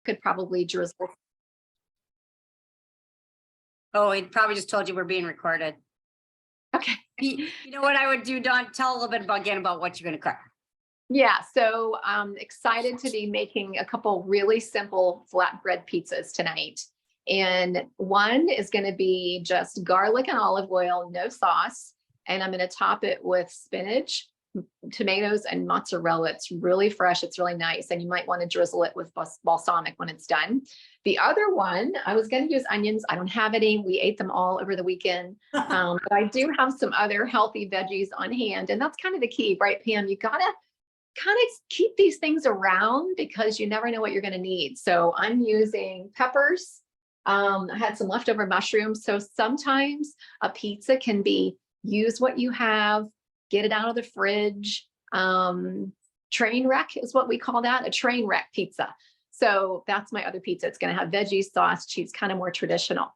could probably drizzle. Oh, he probably just told you we're being recorded. Okay. You know what I would do, Dawn? Tell a little bit about what you're going to cook. Yeah, so I'm excited to be making a couple really simple flatbread pizzas tonight. And one is going to be just garlic and olive oil, no sauce. And I'm going to top it with spinach, tomatoes, and mozzarella. It's really fresh. It's really nice. And you might want to drizzle it with balsamic when it's done. The other one, I was going to use onions. I don't have any. We ate them all over the weekend. But I do have some other healthy veggies on hand. And that's kind of the key, right, Pam? You got to kind of keep these things around because you never know what you're going to need. So I'm using peppers. I had some leftover mushrooms. So sometimes a pizza can be use what you have, get it out of the fridge. Train wreck is what we call that, a train wreck pizza. So that's my other pizza. It's going to have veggies, sauce, cheese, kind of more traditional.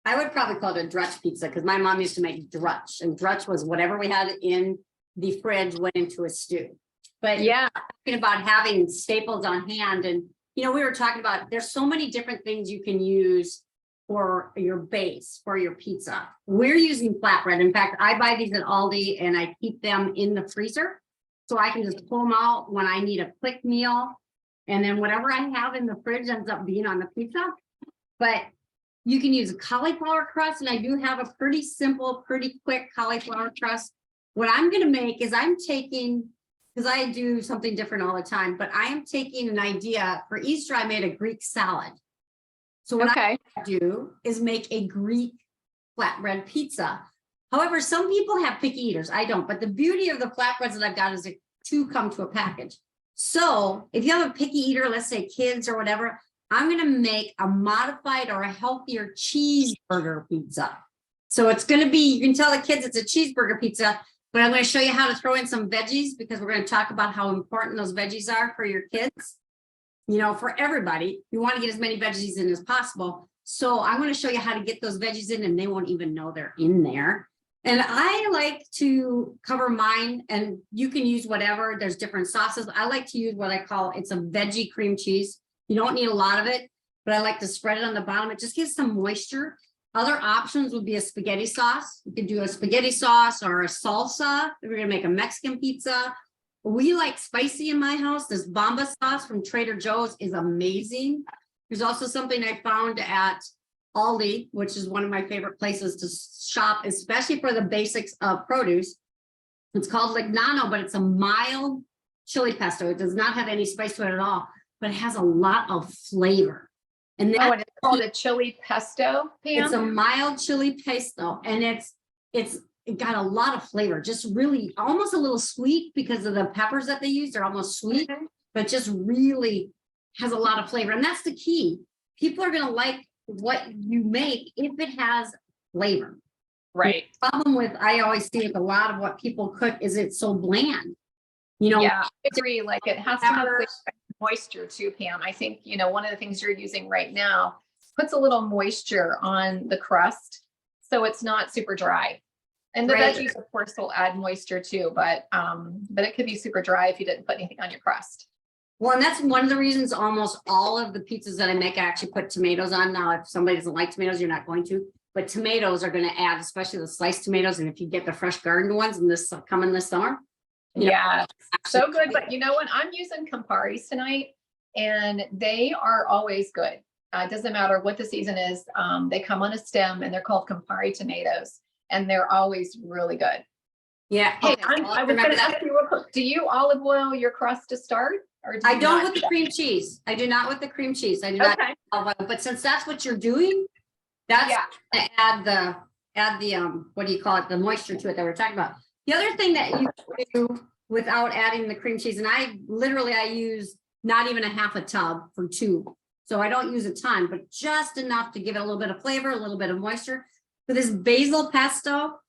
I would probably call it a drutch pizza because my mom used to make drutch, and drutch was whatever we had in the fridge went into a stew. But yeah, talking about having staples on hand, and we were talking about there's so many different things you can use for your base for your pizza. We're using flatbread. In fact, I buy these at Aldi and I keep them in the freezer so I can just pull them out when I need a quick meal. And then whatever I have in the fridge ends up being on the pizza. But you can use a cauliflower crust, and I do have a pretty simple, pretty quick cauliflower crust. What I'm going to make is I'm taking, because I do something different all the time, but I am taking an idea. For Easter, I made a Greek salad. So what I do is make a Greek flatbread pizza. However, some people have picky eaters. I don't, but the beauty of the flatbreads that I've got is to come to a package. So if you have a picky eater, let's say kids or whatever, I'm going to make a modified or a healthier cheeseburger pizza. So it's going to be, you can tell the kids it's a cheeseburger pizza, but I'm going to show you how to throw in some veggies because we're going to talk about how important those veggies are for your kids. For everybody, you want to get as many veggies in as possible. So I'm going to show you how to get those veggies in and they won't even know they're in there. And I like to cover mine, and you can use whatever. There's different sauces. I like to use what I call, it's a veggie cream cheese. You don't need a lot of it, but I like to spread it on the bottom. It just gives some moisture. Other options would be a spaghetti sauce. You could do a spaghetti sauce or a salsa. If we're going to make a Mexican pizza. We like spicy in my house. This Bomba sauce from Trader Joe's is amazing. There's also something I found at Aldi, which is one of my favorite places to shop, especially for the basics of produce. It's called Lignano, but it's a mild chili pesto. It does not have any spice to it at all, but it has a lot of flavor. And and it's called a chili pesto, Pam? It's a mild chili pesto, and it got a lot of flavor, just really almost a little sweet because of the peppers that they use. They're almost sweet, but just really has a lot of flavor. And that's the key. People are going to like what you make if it has flavor. Right. The problem with, I always see with a lot of what people cook is it's so bland. Yeah, I agree. Like it has to have moisture too, Pam. I think, one of the things you're using right now puts a little moisture on the crust so it's not super dry. And the veggies, of course, will add moisture too, but it could be super dry if you didn't put anything on your crust. Well, and that's one of the reasons almost all of the pizzas that I make, I actually put tomatoes on. Now, if somebody doesn't like tomatoes, you're not going to, but tomatoes are going to add, especially the sliced tomatoes. And if you get the fresh garden ones and this coming this summer. Yeah, so good. But you know what? I'm using Camparis tonight and they are always good. It doesn't matter what the season is. They come on a stem and they're called Campari tomatoes. And they're always really good. Yeah. Hey, I was going to ask you real quick, do you olive oil your crust to start? Or I don't with the cream cheese. I do not with the cream cheese. I do not. But since that's what you're doing, that's to add the what do you call it? The moisture to it that we're talking about. The other thing that you do without adding the cream cheese, and I use not even a half a tub for two. So I don't use a ton, but just enough to give it a little bit of flavor, a little bit of moisture. For this basil pesto,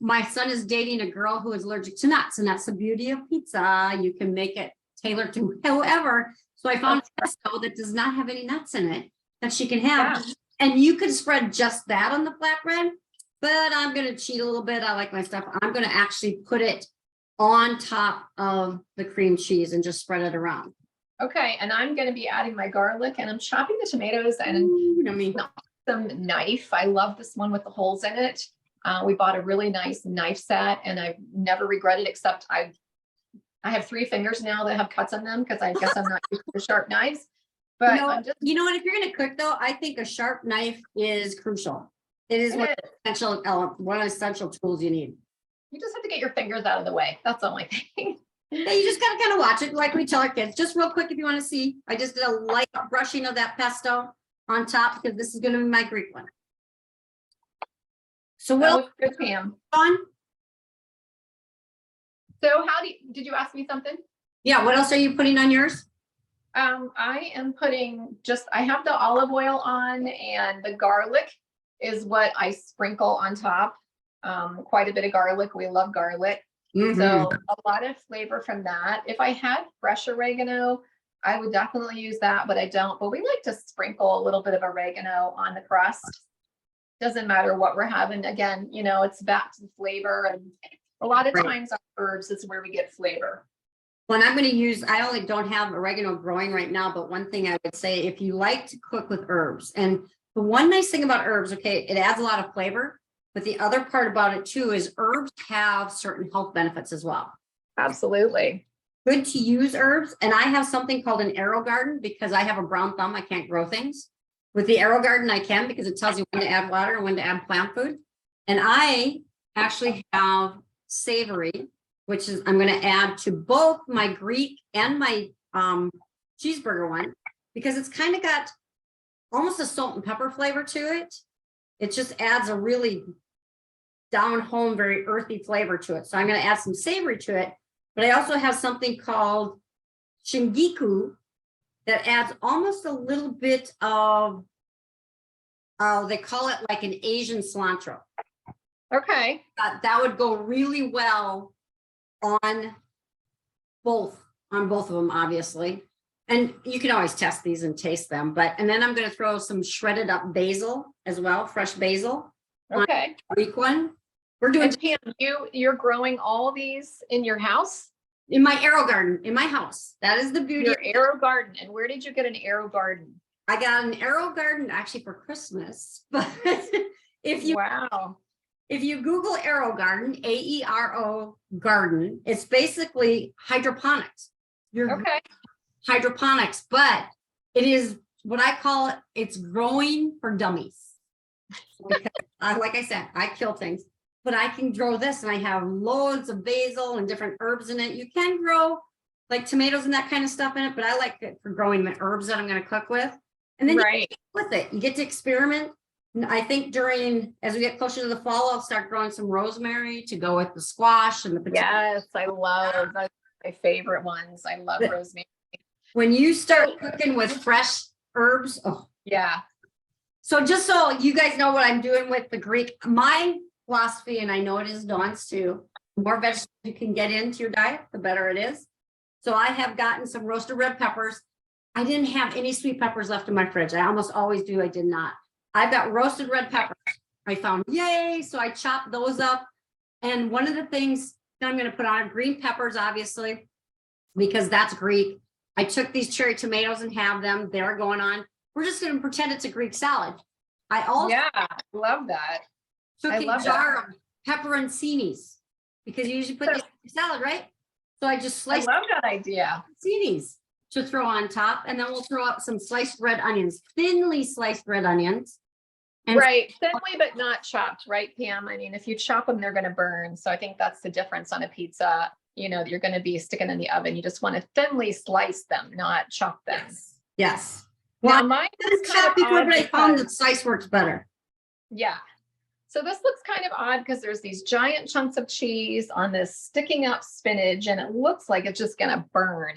my son is dating a girl who is allergic to nuts, and that's the beauty of pizza. You can make it tailored to whoever. So I found a pesto that does not have any nuts in it that she can have. Yeah. And you could spread just that on the flatbread, but I'm going to cheat a little bit. I like my stuff. I'm going to actually put it on top of the cream cheese and just spread it around. Okay, and I'm gonna be adding my garlic and I'm chopping the tomatoes and some knife. I love this one with the holes in it. We bought a really nice knife set and I've never regretted, except I have 3 fingers now that have cuts on them because I guess I'm not used to sharp knives. But you know what, if you're gonna cook though, I think a sharp knife is crucial. It is one of the essential tools you need. You just have to get your fingers out of the way. That's the only thing. Yeah, you just gotta kind of watch it like we tell our kids. Just real quick, if you want to see, I just did a light brushing of that pesto on top because this is gonna be my Greek one. So well, good, Pam. On. So did you ask me something? Yeah, what else are you putting on yours? I am putting I have the olive oil on, and the garlic is what I sprinkle on top. Quite a bit of garlic. We love garlic. So a lot of flavor from that. If I had fresh oregano, I would definitely use that, but I don't. But we like to sprinkle a little bit of oregano on the crust. Doesn't matter what we're having. Again, it's back to the flavor. And a lot of times our herbs is where we get flavor. Well, and I'm going to use, I only don't have oregano growing right now, but one thing I would say, if you like to cook with herbs, and the one nice thing about herbs, okay, it adds a lot of flavor. But the other part about it too is herbs have certain health benefits as well. Absolutely. Good to use herbs. And I have something called an arrow garden because I have a brown thumb. I can't grow things. With the arrow garden, I can because it tells you when to add water and when to add plant food. And I actually have savory, which is I'm going to add to both my Greek and my cheeseburger one because it's kind of got almost a salt and pepper flavor to it. It just adds a really down home, very earthy flavor to it. So I'm going to add some savory to it, but I also have something called shingiku that adds almost a little bit of, they call it like an Asian cilantro. Okay. That would go really well on both of them, obviously. And you can always test these and taste them, and then I'm going to throw some shredded up basil as well, fresh basil. Okay. Greek one. We're doing. And Pam, you're growing all these in your house? In my arrow garden, in my house. That is the beauty. Your arrow garden. And where did you get an arrow garden? I got an arrow garden actually for Christmas, but if you Google arrow garden, AERO garden, it's basically hydroponics. Okay. Hydroponics, but it is what I call it. It's growing for dummies. Like I said, I kill things, but I can grow this and I have loads of basil and different herbs in it. You can grow like tomatoes and that kind of stuff in it, but I like it for growing the herbs that I'm going to cook with. And then with it, you get to experiment. And I think as we get closer to the fall, I'll start growing some rosemary to go with the squash and the potato. Yes, I love those. My favorite ones. I love rosemary. When you start cooking with fresh herbs, yeah. So just so you guys know what I'm doing with the Greek, my philosophy, and I know it is Dawn's too, the more vegetables you can get into your diet, the better it is. So I have gotten some roasted red peppers. I didn't have any sweet peppers left in my fridge. I almost always do. I did not. I've got roasted red peppers. I found, yay. So I chopped those up. And one of the things that I'm going to put on are green peppers, obviously, because that's Greek. I took these cherry tomatoes and have them. They're going on. We're just going to pretend it's a Greek salad. I also love that. took a jar of pepperoncinis because you usually put this in salad, right? So I just sliced. I love that idea. Pepperoncinis to throw on top, and then we'll throw up some sliced red onions, thinly sliced red onions. And thinly but not chopped, right, Pam? I mean, if you chop them, they're going to burn. So I think that's the difference on a pizza. You're going to be sticking in the oven. You just want to thinly slice them, not chop them. Yes. Well, mine is kind of odd, but I found that slice works better. Yeah. So this looks kind of odd because there's these giant chunks of cheese on this sticking up spinach, and it looks like it's just going to burn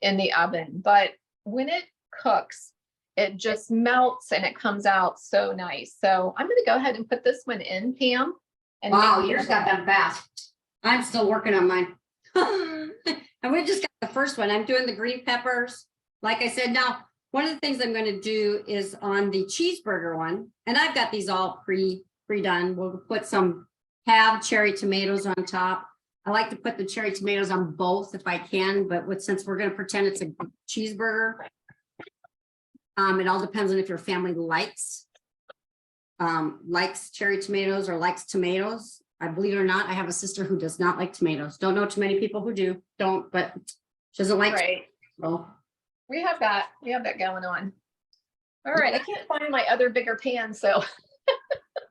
in the oven. But when it cooks, it just melts and it comes out so nice. So I'm going to go ahead and put this one in, Pam. And wow, yours got that fast. I'm still working on mine. And we just got the first one. I'm doing the green peppers. Like I said, now, one of the things I'm going to do is on the cheeseburger one, and I've got these all pre-done. We'll put some cherry tomatoes on top. I like to put the cherry tomatoes on both if I can, but since we're going to pretend it's a cheeseburger, it all depends on if your family likes cherry tomatoes or likes tomatoes. I believe it or not, I have a sister who does not like tomatoes. Don't know too many people who do, but she doesn't like. Right. Tomatoes. We have that going on. All right. I can't find my other bigger pan. So.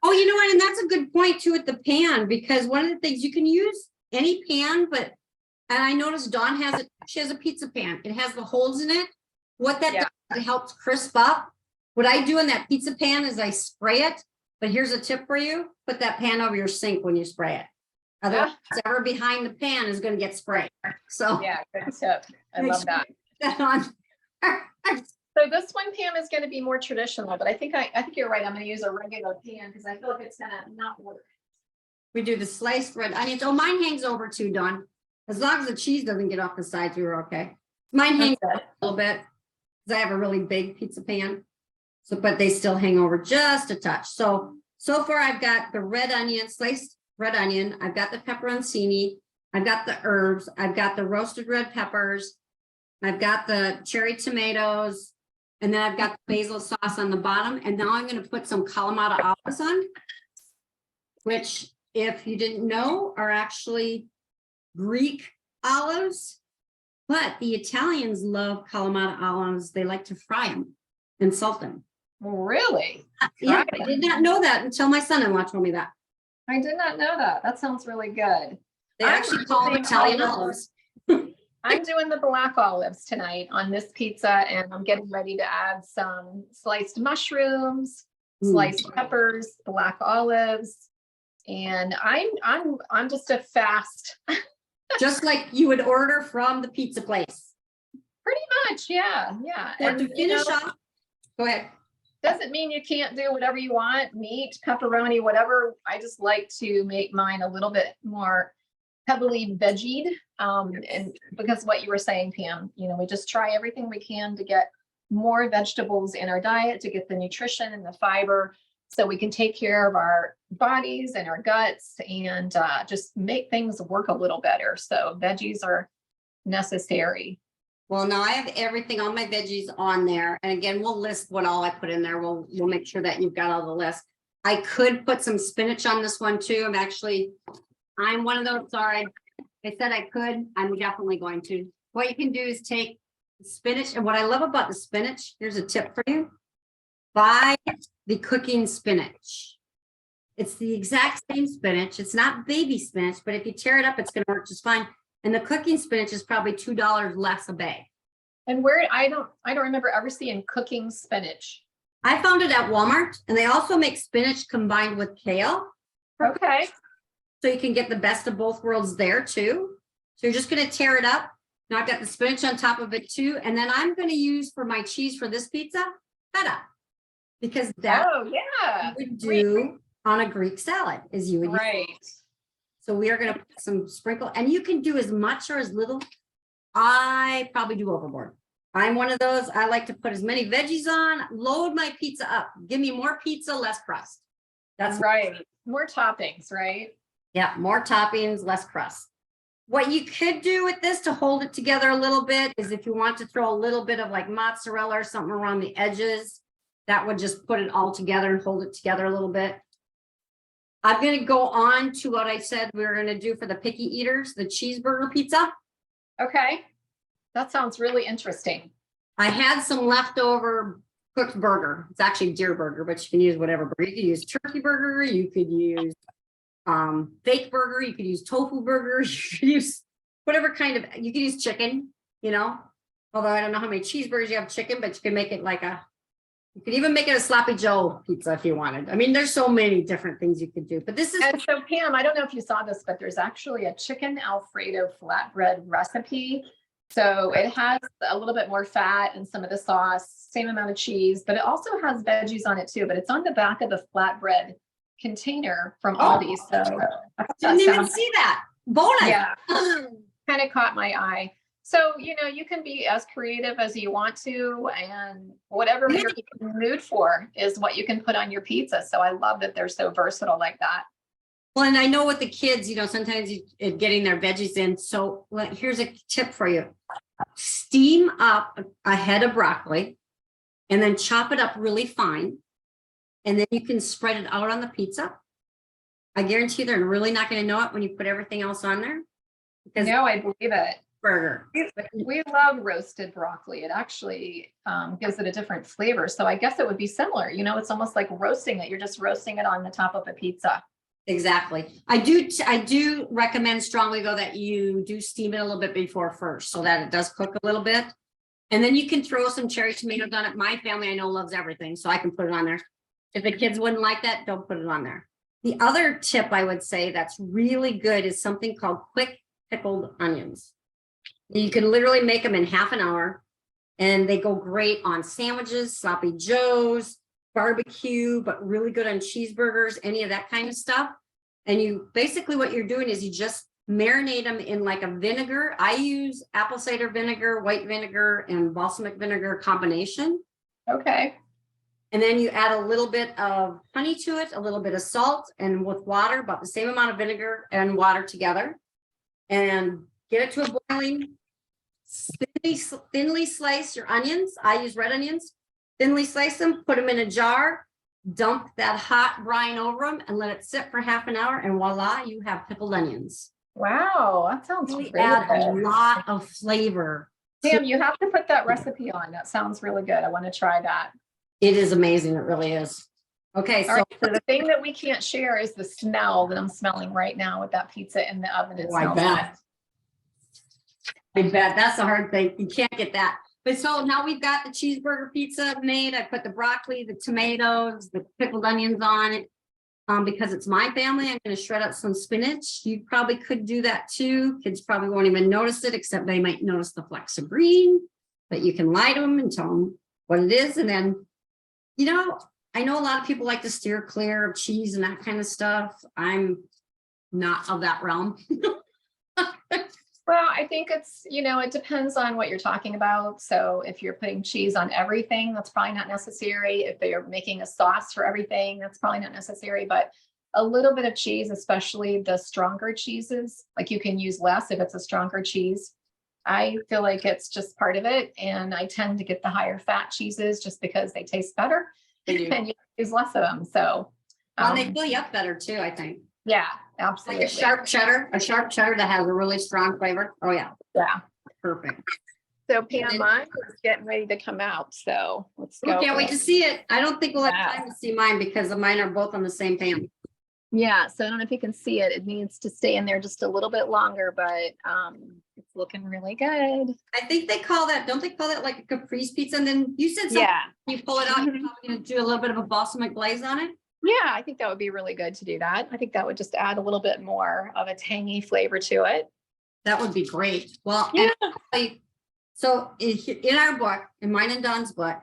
Oh, you know what? And that's a good point too with the pan, because one of the things you can use any pan, and I noticed Dawn has it. She has a pizza pan. It has the holes in it. What that does, it helps crisp up. What I do in that pizza pan is I spray it. But here's a tip for you. Put that pan over your sink when you spray it. Otherwise, whatever behind the pan is going to get sprayed. So yeah, good tip. I love that. So this one pan is going to be more traditional, but I think you're right. I'm going to use a regular pan because I feel like it's going to not work. We do the sliced red onions. Oh, mine hangs over too, Dawn. As long as the cheese doesn't get off the sides, we're okay. Mine hangs a little bit because I have a really big pizza pan. So, but they still hang over just a touch. So far I've got the red onion, sliced red onion. I've got the pepperoncini. I've got the herbs. I've got the roasted red peppers. I've got the cherry tomatoes. And then I've got the basil sauce on the bottom. And now I'm going to put some Kalamata olives on, which, if you didn't know, are actually Greek olives. But the Italians love Kalamata olives. They like to fry them and salt them. Really? Yeah, I did not know that until my son-in-law told me that. I did not know that. That sounds really good. They actually call them Italian olives. I'm doing the black olives tonight on this pizza, and I'm getting ready to add some sliced mushrooms, sliced peppers, black olives, and I'm just a fast. Just like you would order from the pizza place. Pretty much, yeah. And to finish off, go ahead. Doesn't mean you can't do whatever you want, meat, pepperoni, whatever. I just like to make mine a little bit more heavily veggied. And because what you were saying, Pam, we just try everything we can to get more vegetables in our diet, to get the nutrition and the fiber so we can take care of our bodies and our guts and just make things work a little better. So veggies are necessary. Well, now I have everything, all my veggies on there. And again, we'll list what all I put in there. We'll make sure that you've got all the list. I could put some spinach on this one too. I'm one of those, sorry. I said I could, I'm definitely going to. What you can do is take spinach. And what I love about the spinach, here's a tip for you. Buy the cooking spinach. It's the exact same spinach. It's not baby spinach, but if you tear it up, it's going to work just fine. And the cooking spinach is probably $2 less a bag. And where I don't remember ever seeing cooking spinach. I found it at Walmart, and they also make spinach combined with kale. Okay. So you can get the best of both worlds there too. So you're just going to tear it up. Now I've got the spinach on top of it too. And then I'm going to use for my cheese for this pizza, feta. Because that's what you would do on a Greek salad is you would use. So we are going to put some sprinkle, and you can do as much or as little. I probably do overboard. I'm one of those. I like to put as many veggies on, load my pizza up. Give me more pizza, less crust. That's right. More toppings, right? Yeah, more toppings, less crust. What you could do with this to hold it together a little bit is if you want to throw a little bit of like mozzarella or something around the edges, that would just put it all together and hold it together a little bit. I'm going to go on to what I said we were going to do for the picky eaters, the cheeseburger pizza. Okay. That sounds really interesting. I had some leftover cooked burger. It's actually deer burger, but you can use whatever burger. You could use turkey burger. You could use fake burger. You could use tofu burger. You could use whatever kind of, you could use chicken, although I don't know how many cheeseburgers you have chicken, but you can make it like you could even make it a sloppy Joe pizza if you wanted. I mean, there's so many different things you could do, but this is. And so Pam, I don't know if you saw this, but there's actually a chicken Alfredo flatbread recipe. So it has a little bit more fat and some of the sauce, same amount of cheese, but it also has veggies on it too, but it's on the back of the flatbread container from Aldi. So didn't even see that. Bonus. Yeah. Kind of caught my eye. So, you can be as creative as you want to, and whatever you're in the mood for is what you can put on your pizza. So I love that they're so versatile like that. Well, and I know with the kids, sometimes getting their veggies in. So here's a tip for you. Steam up a head of broccoli and then chop it up really fine. And then you can spread it out on the pizza. I guarantee they're really not going to know it when you put everything else on there. Because no, I believe it. Burger. We love roasted broccoli. It actually gives it a different flavor. So I guess it would be similar. It's almost like roasting it. You're just roasting it on the top of a pizza. Exactly. I do recommend strongly though that you do steam it a little bit before first so that it does cook a little bit. And then you can throw some cherry tomatoes on it. My family I know loves everything, so I can put it on there. If the kids wouldn't like that, don't put it on there. The other tip I would say that's really good is something called quick pickled onions. You can literally make them in half an hour and they go great on sandwiches, sloppy joes, barbecue, but really good on cheeseburgers, any of that kind of stuff. And you basically what you're doing is you just marinate them in like a vinegar. I use apple cider vinegar, white vinegar, and balsamic vinegar combination. Okay. And then you add a little bit of honey to it, a little bit of salt, and with water, about the same amount of vinegar and water together. And get it to a boiling. Thinly slice your onions. I use red onions. Thinly slice them, put them in a jar, dump that hot brine over them, and let it sit for half an hour. And voila, you have pickled onions. Wow, that sounds really really add good. a lot of flavor. Sam, you have to put that recipe on. That sounds really good. I want to try that. It is amazing. It really is. Okay, so the thing that we can't share is the smell that I'm smelling right now with that pizza in the oven. It smells I bet that's the hard thing. You can't get that. But so now we've got the cheeseburger pizza made. I put the broccoli, the tomatoes, the pickled onions on it. Because it's my family, I'm going to shred up some spinach. You probably could do that too. Kids probably won't even notice it, except they might notice the flecks of green. But you can lie to them and tell them what it is. And then, I know a lot of people like to steer clear of cheese and that kind of stuff. I'm not of that realm. Well, I think it's, it depends on what you're talking about. So if you're putting cheese on everything, that's probably not necessary. If they're making a sauce for everything, that's probably not necessary. But a little bit of cheese, especially the stronger cheeses, like you can use less if it's a stronger cheese. I feel like it's just part of it. And I tend to get the higher fat cheeses just because they taste better and you use less of them. So and they fill you up better too, I think. Yeah, absolutely. Like a sharp cheddar that has a really strong flavor. Oh yeah. Yeah. Perfect. So Pam, mine is getting ready to come out. So let's go. Can't wait to see it. I don't think we'll have time to see mine because mine are both on the same pan. Yeah. So I don't know if you can see it. It needs to stay in there just a little bit longer, but it's looking really good. I think don't they call that like a caprese pizza? And then you said something, you pull it out, you're probably going to do a little bit of a balsamic glaze on it. Yeah, I think that would be really good to do that. I think that would just add a little bit more of a tangy flavor to it. That would be great. Well, yeah. So in our book, in mine and Dawn's book,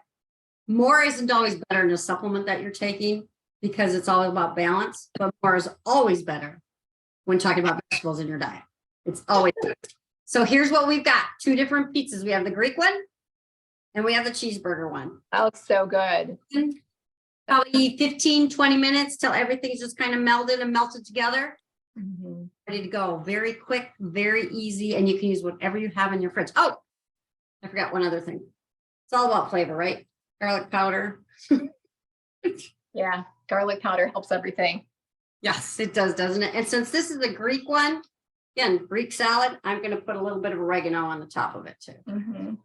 more isn't always better in a supplement that you're taking because it's all about balance, but more is always better when talking about vegetables in your diet. It's always better. So here's what we've got. 2 different pizzas. We have the Greek one and we have the cheeseburger one. That looks so good. Probably 15-20 minutes till everything's just kind of melded and melted together. Ready to go. Very quick, very easy, and you can use whatever you have in your fridge. Oh, I forgot one other thing. It's all about flavor, right? Garlic powder. Yeah, garlic powder helps everything. Yes, it does, doesn't it? And since this is a Greek one, again, Greek salad, I'm going to put a little bit of oregano on the top of it too.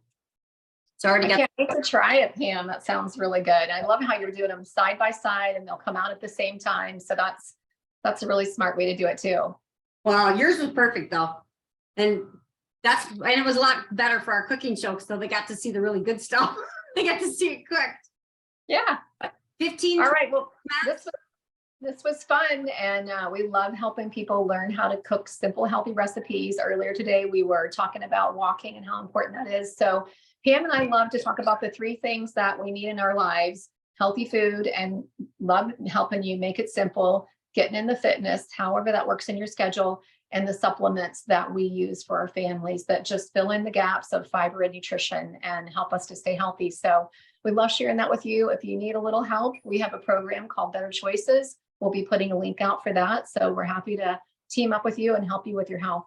It's already got. I can't wait to try it, Pam. That sounds really good. I love how you're doing them side by side and they'll come out at the same time. So that's a really smart way to do it too. Well, yours was perfect though. And it was a lot better for our cooking show. So they got to see the really good stuff. They got to see it cooked. Yeah. 15. All right. Well, this was fun. And we love helping people learn how to cook simple, healthy recipes. Earlier today, we were talking about walking and how important that is. So Pam and I love to talk about the 3 things that we need in our lives: healthy food, and love helping you make it simple, getting in the fitness, however that works in your schedule, and the supplements that we use for our families that just fill in the gaps of fiber and nutrition and help us to stay healthy. So we love sharing that with you. If you need a little help, we have a program called Better Choices. we'll be putting a link out for that. So we're happy to team up with you and help you with your health.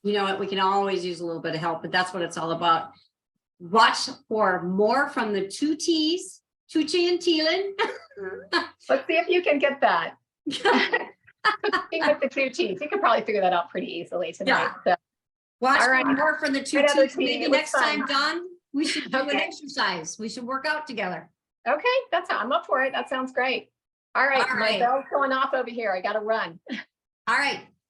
You know what? We can always use a little bit of help, but that's what it's all about. Watch for more from the two T's, Tucci and Thielen. Let's see if you can get that. With the two T's, you can probably figure that out pretty easily tonight. Yeah. So, Watch all right. for more from the two Another T's. tea. Maybe It was next fun. time, Dawn, we should do an Okay. exercise. We should work out together. Okay, I'm up for it. That sounds great. All right, All my right. bell's going off over here. I got to run. All right.